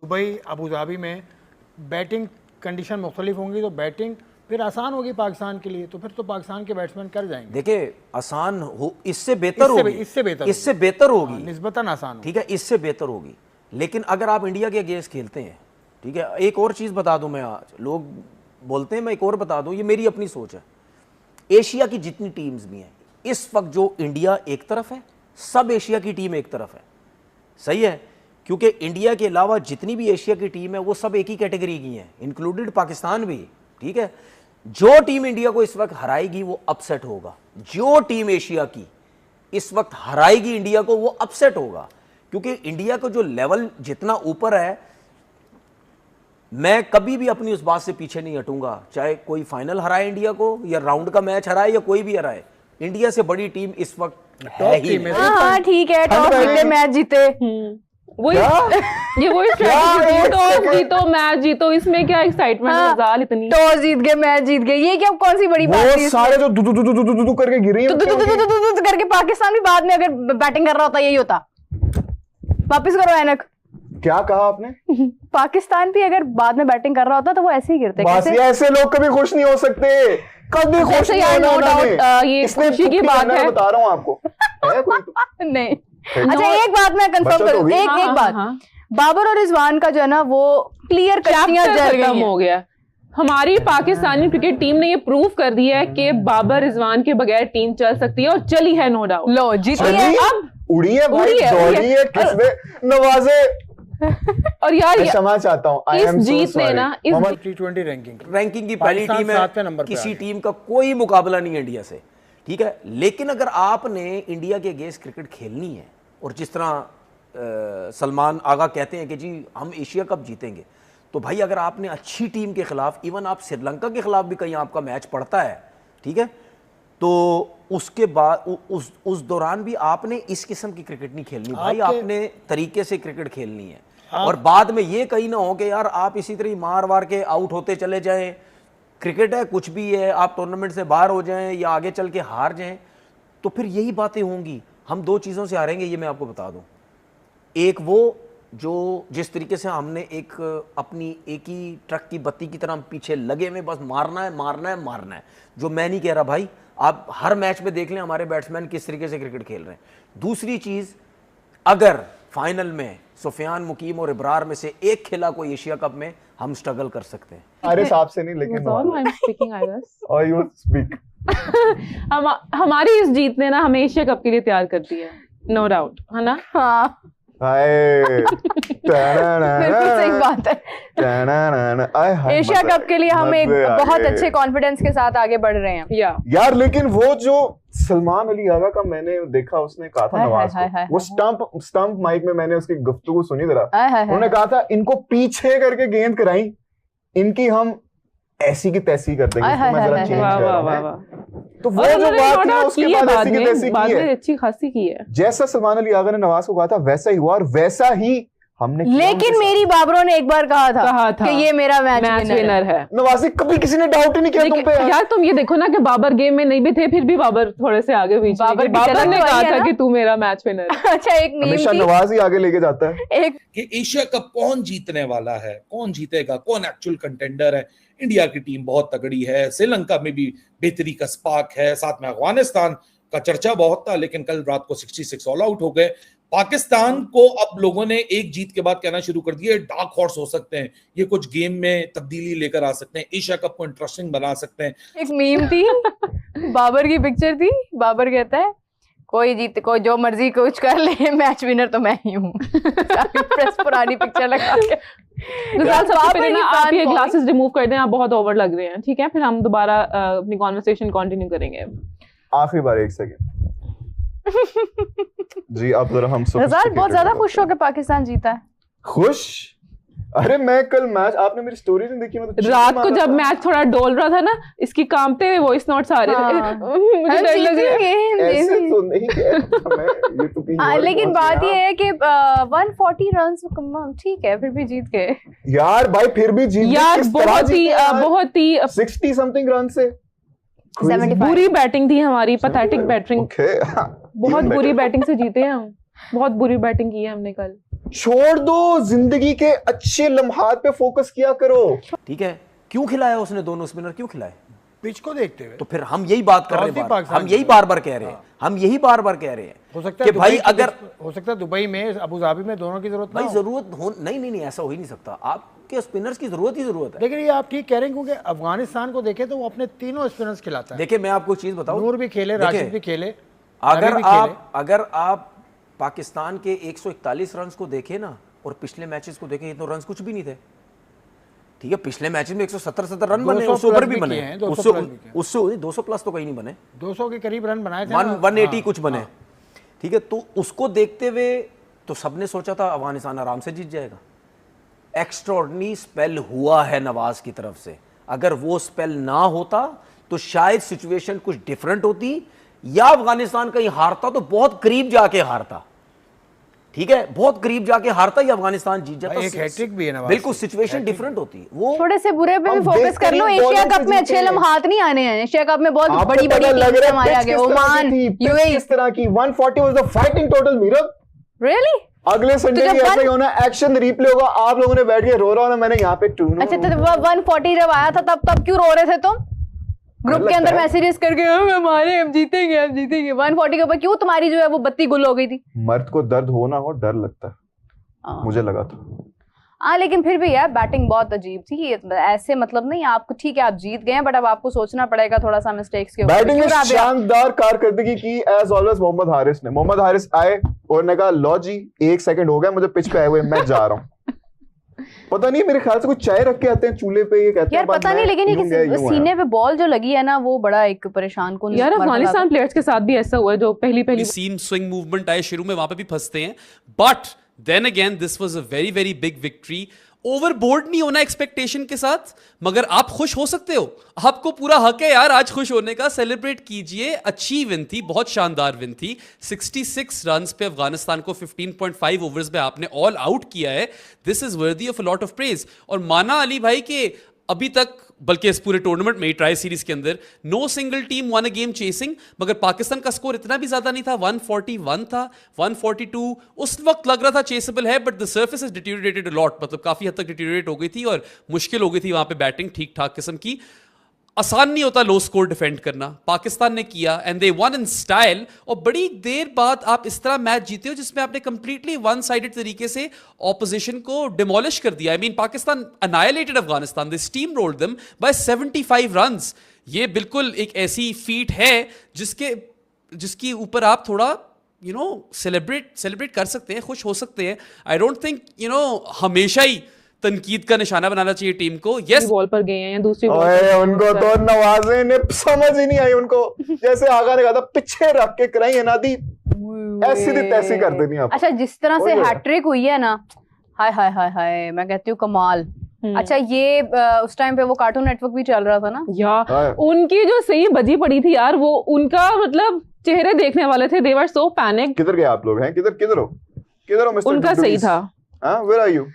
Dubai Abu Dhabi में batting condition मुख्तलिफ होंगी तो बैटिंग फिर आसान होगी पाकिस्तान के लिए, तो फिर तो पाकिस्तान के बैट्समैन कर जाएंगे। देखिए आसान हो, इससे बेहतर होगी, इससे बेहतर होगी, निस्बतन आसान, ठीक है, इससे बेहतर होगी। लेकिन अगर आप इंडिया के अगेंस्ट खेलते हैं, ठीक है, एक और चीज़ बता दूं मैं, आज लोग बोलते हैं, मैं एक और बता दूं, ये मेरी अपनी सोच है। एशिया की जितनी टीम्स भी हैं इस वक्त, जो इंडिया एक तरफ है, सब एशिया की टीम एक तरफ है, सही है, क्योंकि इंडिया के अलावा जितनी भी एशिया की टीम है वो सब एक ही कैटेगरी की हैं, इंक्लूडेड पाकिस्तान भी, ठीक है। जो टीम इंडिया को इस वक्त हराएगी वो अपसेट होगा, जो टीम एशिया की इस वक्त हराएगी इंडिया को वो अपसेट होगा, क्योंकि इंडिया का जो लेवल जितना ऊपर है, मैं कभी भी अपनी उस बात से पीछे नहीं हटूंगा, चाहे कोई फाइनल हराए इंडिया को या राउंड का मैच हराए या कोई भी हराए, इंडिया से बड़ी टीम इस वक्त है ही नहीं। हाँ ठीक है, टॉस जीते मैच जीते, वही ये वही स्ट्रेटजी, टॉस जीतो मैच जीतो, इसमें क्या एक्साइटमेंट है रज़ाल, इतनी टॉस जीत गए मैच जीत गए, ये क्या कौन सी बड़ी बात है? सारे जो दु करके गिरे करके पाकिस्तान भी बाद में अगर बैटिंग कर रहा होता यही होता। वापस करो ऐनक। क्या कहा आपने? पाकिस्तान भी अगर बाद में बैटिंग कर रहा होता तो वो ऐसे ही गिरते। बस ये ऐसे लोग कभी खुश नहीं हो सकते, कभी खुश नहीं होना। नो डाउट ये खुशी की बात है, बता रहा हूं आपको। है कोई तो? नहीं, अच्छा एक बात मैं कंफर्म करूं, एक बात, बाबर और रिजवान का जो है ना वो क्लियर कश्तियां जल गई हो गया। हमारी पाकिस्तानी क्रिकेट टीम ने ये प्रूव कर दिया है कि बाबर रिजवान के बगैर टीम चल सकती है, और चली है, नो डाउट। लो जीती है, अब उड़ी है भाई, दौड़ी है, किसने नवाजे। और यार क्षमा चाहता हूं, इस जीत ने ना, इस T20 रैंकिंग की पहली टीम है, किसी टीम का कोई मुकाबला नहीं है इंडिया से, ठीक है। लेकिन अगर आपने इंडिया के अगेंस्ट क्रिकेट खेलनी है, और जिस तरह सलमान आगा कहते हैं कि जी हम एशिया कप जीतेंगे, तो भाई अगर आपने अच्छी टीम के खिलाफ, इवन आप श्रीलंका के खिलाफ भी कहीं आपका मैच पड़ता है, ठीक है, तो उसके बाद उस दौरान भी आपने इस किस्म की क्रिकेट नहीं खेलनी भाई, आपने तरीके से क्रिकेट खेलनी है। और बाद में ये कहीं ना हो कि यार आप इसी तरह मार वार के आउट होते चले जाएं, क्रिकेट है कुछ भी है, आप टूर्नामेंट से बाहर हो जाएं या आगे चल के हार जाएं, तो फिर यही बातें होंगी। हम दो चीज़ों से हारेंगे, ये मैं आपको बता दूं। एक वो जो जिस तरीके से हमने एक अपनी एक ही ट्रक की बत्ती की तरह पीछे लगे में बस मारना है मारना है मारना है, जो मैं नहीं कह रहा भाई, आप हर मैच में देख लें हमारे बैट्समैन किस तरीके से क्रिकेट खेल रहे हैं। दूसरी चीज़, अगर फाइनल में सुफियान, मुकीम और इब्रार में से एक खेला कोई एशिया कप में, हम स्ट्रगल कर सकते हैं। अरे साहब से नहीं, लेकिन और यू स्पीक। हमारी इस जीत ने ना हमें एशिया कप के लिए तैयार कर दिया है, नो डाउट, है ना? हाँ बिल्कुल सही बात है। एशिया कप के लिए हम एक बहुत अच्छे कॉन्फिडेंस के साथ आगे बढ़ रहे हैं यार। लेकिन वो जो सलमान अली आगा का मैंने देखा, उसने कहा था नवाज को, वो स्टंप माइक में मैंने उसकी गुफ्तगू सुनी जरा, उन्होंने कहा था इनको पीछे करके गेंद कराई, इनकी हम ऐसी की तैसी कर देंगे, मैं जरा चेंज कर रहा हूं। तो वो जो बात है उसके बाद ऐसी की तैसी की है, अच्छी खासी की है। जैसा सलमान अली आगा ने नवाज को कहा था वैसा ही हुआ, और वैसा ही हमने। लेकिन मेरी बाबरों ने एक बार कहा था कि ये मेरा मैच विनर है। नवाजी, कभी किसी ने डाउट ही नहीं किया तुम पे यार। तुम ये देखो ना कि बाबर गेम में नहीं भी थे, फिर भी बाबर थोड़े से आगे हुई। बाबर ने कहा था कि तू मेरा मैच विनर है। अच्छा, एक हमेशा नवाज ही आगे लेके जाता है। एक कि एशिया कप कौन जीतने वाला है, कौन जीतेगा, कौन एक्चुअल कंटेंडर है। इंडिया की टीम बहुत तगड़ी है, श्रीलंका में भी बेहतरी का स्पार्क है, साथ में अफगानिस्तान का चर्चा बहुत था, लेकिन कल रात को 66 ऑल आउट हो गए। पाकिस्तान को अब लोगों ने एक जीत के बाद कहना शुरू कर दिया, डार्क हॉर्स हो सकते हैं, ये कुछ गेम में तब्दीली लेकर आ सकते हैं, एशिया कप को इंटरेस्टिंग बना सकते हैं। एक मीम थी, बाबर की पिक्चर थी, बाबर कहता है कोई जीत, कोई जो मर्जी कुछ कर ले, मैच विनर तो मैं ही हूँ। प्रेस पुरानी पिक्चर लगा के। आप ये ग्लासेस रिमूव कर दें, आप बहुत ओवर लग रहे हैं, ठीक है? फिर हम दोबारा अपनी कॉन्वर्सेशन कंटिन्यू करेंगे। आखिरी बार एक सेकंड जी, अब जरा हम रज़ाल बहुत ज्यादा खुश हो के पाकिस्तान जीता है। खुश? अरे मैं कल मैच, आपने मेरी स्टोरी नहीं देखी? मैं तो रात को जब मैच थोड़ा डोल रहा था ना, इसकी कांपते हुए वॉइस नोट्स आ रहे थे। मुझे डर लग रहा है। ऐसे तो नहीं कह रहा मैं, ये तो कहीं और लेकिन बात ये है कि 140 रन ठीक है, फिर भी जीत गए यार भाई, फिर भी जीत यार। बहुत ही 60 समथिंग रन से। बुरी बैटिंग थी हमारी, पैथेटिक बैटिंग, बहुत बुरी बैटिंग से जीते हैं हम, बहुत बुरी बैटिंग की है हमने कल। छोड़ दो, जिंदगी के अच्छे लम्हात पे फोकस किया करो। ठीक है, क्यों खिलाया उसने दोनों स्पिनर, क्यों खिलाए? पिच को देखते हुए। तो फिर हम यही बात कर रहे हैं, हम यही बार बार कह रहे हैं, हम यही बार बार कह रहे हैं हो सकता है कि भाई अगर हो सकता है दुबई में, अबू धाबी में दोनों की जरूरत भाई जरूरत हो, नहीं ऐसा हो ही नहीं सकता, आपके स्पिनर्स की जरूरत ही जरूरत है। लेकिन ये आप ठीक कह रहे हैं, क्योंकि अफगानिस्तान को देखें तो वो अपने तीनों स्पिनर्स खिलाता है। देखिए मैं आपको एक चीज बताऊं, नूर भी खेले, राशिद भी खेले, अगर आप पाकिस्तान के 141 रन को देखें ना और पिछले मैचेस को देखें, ये तो रन कुछ भी नहीं थे। ठीक है, पिछले मैच में 170 रन बने, उससे ऊपर भी बने, उससे 200 प्लस तो कहीं नहीं बने, 200 के करीब रन बनाए थे, 180 कुछ बने। ठीक है, तो उसको देखते हुए तो सबने सोचा था अफगानिस्तान आराम से जीत जाएगा। एक्स्ट्राऑर्डिनरी स्पेल हुआ है नवाज की तरफ से, अगर वो स्पेल ना होता तो शायद सिचुएशन कुछ डिफरेंट होती, या अफगानिस्तान कहीं हारता तो बहुत करीब जाके हारता। ठीक है, बहुत करीब जाके हारता या अफगानिस्तान जीत जाता। एक हैट्रिक भी है ना, बिल्कुल सिचुएशन डिफरेंट होती। वो थोड़े से बुरे पे भी फोकस कर लो, एशिया कप में अच्छे लम्हात नहीं आने हैं। एशिया कप में बहुत बड़ी बड़ी टीम्स हमारे आगे, ओमान, यूएई, किस तरह की 140 was the fighting total Meerab. Really? अगले संडे भी ऐसा ही होना, एक्शन रिप्ले होगा, आप लोगों ने बैठ के रो रहा होना, मैंने यहाँ पे टून। अच्छा, तो 140 जब आया था तब क्यों रो रहे थे तुम? ग्रुप के अंदर मैसेजेस करके हम जीतेंगे 140 के ऊपर क्यों तुम्हारी जो है वो बत्ती गुल हो गई थी? मर्द को दर्द हो ना हो, डर लगता है, मुझे लगा था। हाँ, लेकिन फिर भी यार बैटिंग बहुत अजीब थी। ऐसे मतलब नहीं, आपको ठीक है आप जीत गए, बट अब आपको सोचना पड़ेगा थोड़ा सा मिस्टेक्स के ऊपर। बैटिंग में शानदार कारकर्दगी की एज ऑलवेज मोहम्मद हारिस ने। मोहम्मद हारिस आए और ने कहा लो जी 1 सेकंड हो गया मुझे पिच पे आए हुए, मैं जा रहा हूँ। पता नहीं, मेरे ख्याल से कुछ चाय रख के आते हैं चूल्हे पे, ये कहते हैं यार पता नहीं, लेकिन ये सीने पे बॉल जो लगी है ना वो बड़ा एक परेशान कुन। यार अफगानिस्तान प्लेयर्स के साथ भी ऐसा हुआ है, जो पहली सीम स्विंग मूवमेंट आए शुरू में, वहां पे भी फंसते हैं, but then again this was a very very big victory. Overboard नहीं होना एक्सपेक्टेशन के साथ, मगर आप खुश हो सकते हो, आपको पूरा हक है यार आज खुश होने का, सेलिब्रेट कीजिए। अच्छी विन थी, बहुत शानदार विन थी। 66 रन्स पे अफगानिस्तान को 15.5 ओवर्स में आपने ऑल आउट किया है। This is worthy of a lot of praise. और माना अली भाई के अभी तक, बल्कि इस पूरे टूर्नामेंट में ट्राई सीरीज के अंदर no single team won a game chasing, मगर पाकिस्तान का स्कोर इतना भी ज्यादा नहीं था, 141 था, 142 उस वक्त लग रहा था चेसेबल है, but the surface is deteriorated a lot, मतलब काफी हद तक डिटेरियोरेट हो गई थी और मुश्किल हो गई थी वहां पे बैटिंग ठीक ठाक किस्म की। आसान नहीं होता लो स्कोर डिफेंड करना, पाकिस्तान ने किया and they one in style. और बड़ी देर बाद आप इस तरह मैच जीते हो जिसमें आपने कंप्लीटली वन साइडेड तरीके से ऑपोजिशन को डिमोलिश कर दिया। I mean Pakistan annihilated Afghanistan, they steam rolled them by 75 runs. ये बिल्कुल एक ऐसी फीट है जिसकी ऊपर आप थोड़ा सेलिब्रेट कर सकते हैं, खुश हो सकते हैं। आई डोंट थिंक हमेशा ही तनकीद का निशाना बनाना चाहिए टीम को। यस, बॉल पर गए हैं या दूसरी बॉल पर उनको तो नवाजे ने समझ ही नहीं आई उनको, जैसे आगा ने कहा था पीछे रख के कराई है नादी, ऐसी थी तैसी कर देनी आप। अच्छा, जिस तरह से हैट्रिक हुई है ना, हाय हाय हाय हाय, मैं कहती हूँ कमाल। अच्छा, ये उस टाइम पे वो कार्टून नेटवर्क भी चल रहा था ना यार, उनकी जो सही बजी पड़ी थी यार, वो उनका मतलब चेहरे देखने वाले थे, दे वर सो पैनिक। किधर गए आप लोग हैं? किधर हो मिस्टर? उनका सही था। हां, वेयर आर यू?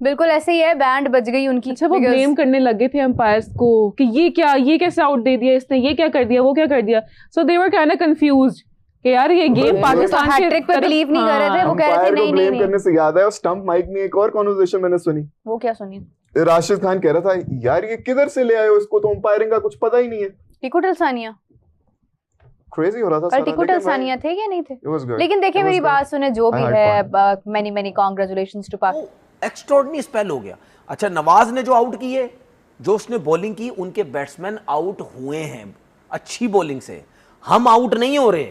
बिल्कुल ऐसे ही है, बैंड बज गई उनकी। अच्छा, वो ब्लेम करने लगे थे अंपायर्स को कि ये कैसे आउट दे दिया इसने, ये क्या कर दिया, वो क्या कर दिया। सो दे वर काइंड ऑफ कंफ्यूज्ड कि यार ये गेम पाकिस्तान के हैट्रिक पे बिलीव नहीं कर रहे थे। वो कह रहे थे नहीं ब्लेम करने से याद है, और स्टंप माइक में एक और कन्वर्सेशन मैंने सुनी। वो क्या सुनी? राशिद खान कह रहा था यार ये किधर से ले आए हो इसको, तो अंपायरिंग का कुछ पता ही नहीं है। टिकू टलसानिया क्रेजी हो रहा था सारा। टिकू टलसानिया थे या नहीं थे? लेकिन देखिए मेरी बात सुने, जो भी है, मेनी कांग्रेचुलेशंस टू पाक। एक्स्ट्राऑर्डिनरी स्पेल हो गया। अच्छा, नवाज ने जो आउट किए, जो उसने बॉलिंग की, उनके बैट्समैन आउट हुए हैं अच्छी बॉलिंग से। हम आउट नहीं हो रहे,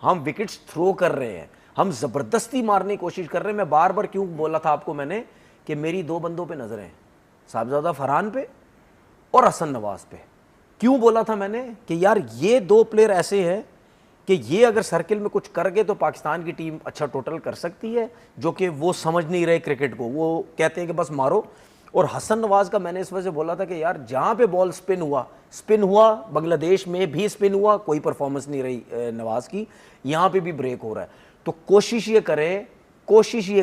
हम विकेट्स थ्रो कर रहे हैं, हम जबरदस्ती मारने की कोशिश कर रहे हैं। मैं बार बार क्यों बोला था आपको मैंने कि मेरी 2 बंदों पे नजर है, साहबजादा फरहान पे और हसन नवाज पे। क्यों बोला था मैंने कि यार ये 2 प्लेयर ऐसे हैं कि ये अगर सर्किल में कुछ कर गए तो पाकिस्तान की टीम अच्छा टोटल कर सकती है, जो कि वो समझ नहीं रहे क्रिकेट को, वो कहते हैं कि बस मारो। और हसन नवाज का मैंने इस वजह से बोला था कि यार जहाँ पे बॉल स्पिन हुआ, बांग्लादेश में भी स्पिन हुआ, कोई परफॉर्मेंस नहीं रही नवाज की, यहाँ पे भी ब्रेक हो रहा है। तो कोशिश ये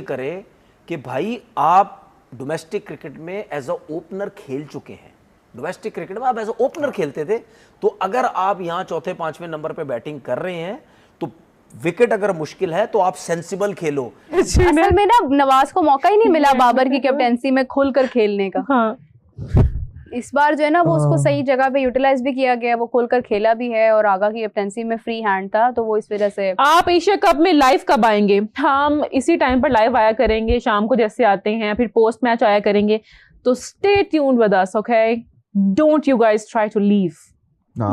करें कि भाई आप डोमेस्टिक क्रिकेट में एज अ ओपनर खेल चुके हैं, डोमेस्टिक क्रिकेट में आप एज ओपनर खेलते थे, तो अगर आप यहां 4थे 5वें नंबर पे बैटिंग कर रहे हैं तो विकेट अगर मुश्किल है तो आप सेंसिबल खेलो। असल में ना नवाज को मौका ही नहीं मिला बाबर की कैप्टेंसी में खुलकर खेलने का। हाँ इस बार जो है ना वो उसको सही जगह पे यूटिलाइज भी किया गया, वो खुलकर खेला भी है और आगा की कैप्टेंसी में फ्री हैंड था, तो वो इस वजह से। आप एशिया कप में लाइव कब आएंगे? हम इसी टाइम पर लाइव आया करेंगे, शाम को जैसे आते हैं, फिर पोस्ट मैच आया करेंगे, तो stay tuned with us, okay? Don't you guys try to leave.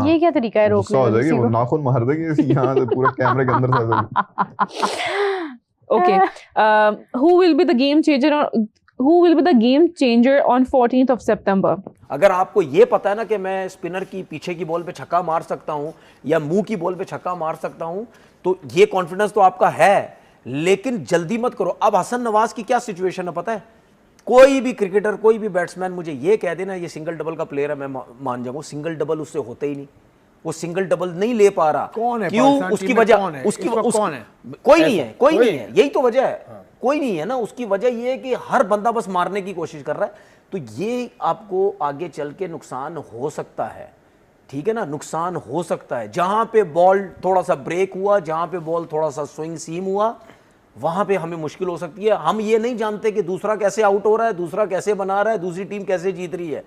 ये क्या तरीका है रोकने का? जाएगी वो नाखून मार देगी यहाँ से पूरा कैमरे के अंदर से। Okay, who will be the game changer on 14th of September? अगर आपको ये पता है ना कि मैं स्पिनर की पीछे की बॉल पे छक्का मार सकता हूं या मुंह की बॉल पे छक्का मार सकता हूं, तो ये कॉन्फिडेंस तो आपका है, लेकिन जल्दी मत करो। अब हसन नवाज की क्या सिचुएशन है पता है? कोई भी क्रिकेटर, कोई भी बैट्समैन मुझे ये कह देना ये सिंगल डबल का प्लेयर है, मैं मान जाऊंगा। सिंगल डबल उससे होता ही नहीं, वो सिंगल डबल नहीं ले पा रहा। कौन है? क्यों? उसकी वजह कौन है? कौन है? कोई नहीं है, कोई नहीं है, यही तो वजह है। कोई नहीं है ना, उसकी वजह ये है कि हर बंदा बस मारने की कोशिश कर रहा है, तो ये आपको आगे चल के नुकसान हो सकता है, ठीक है ना? नुकसान हो सकता है। जहां पे बॉल थोड़ा सा ब्रेक हुआ, जहां पे बॉल थोड़ा सा स्विंग सीम हुआ, वहां पे हमें मुश्किल हो सकती है। हम ये नहीं जानते कि दूसरा कैसे आउट हो रहा है, दूसरा कैसे बना रहा है, दूसरी टीम कैसे जीत रही है।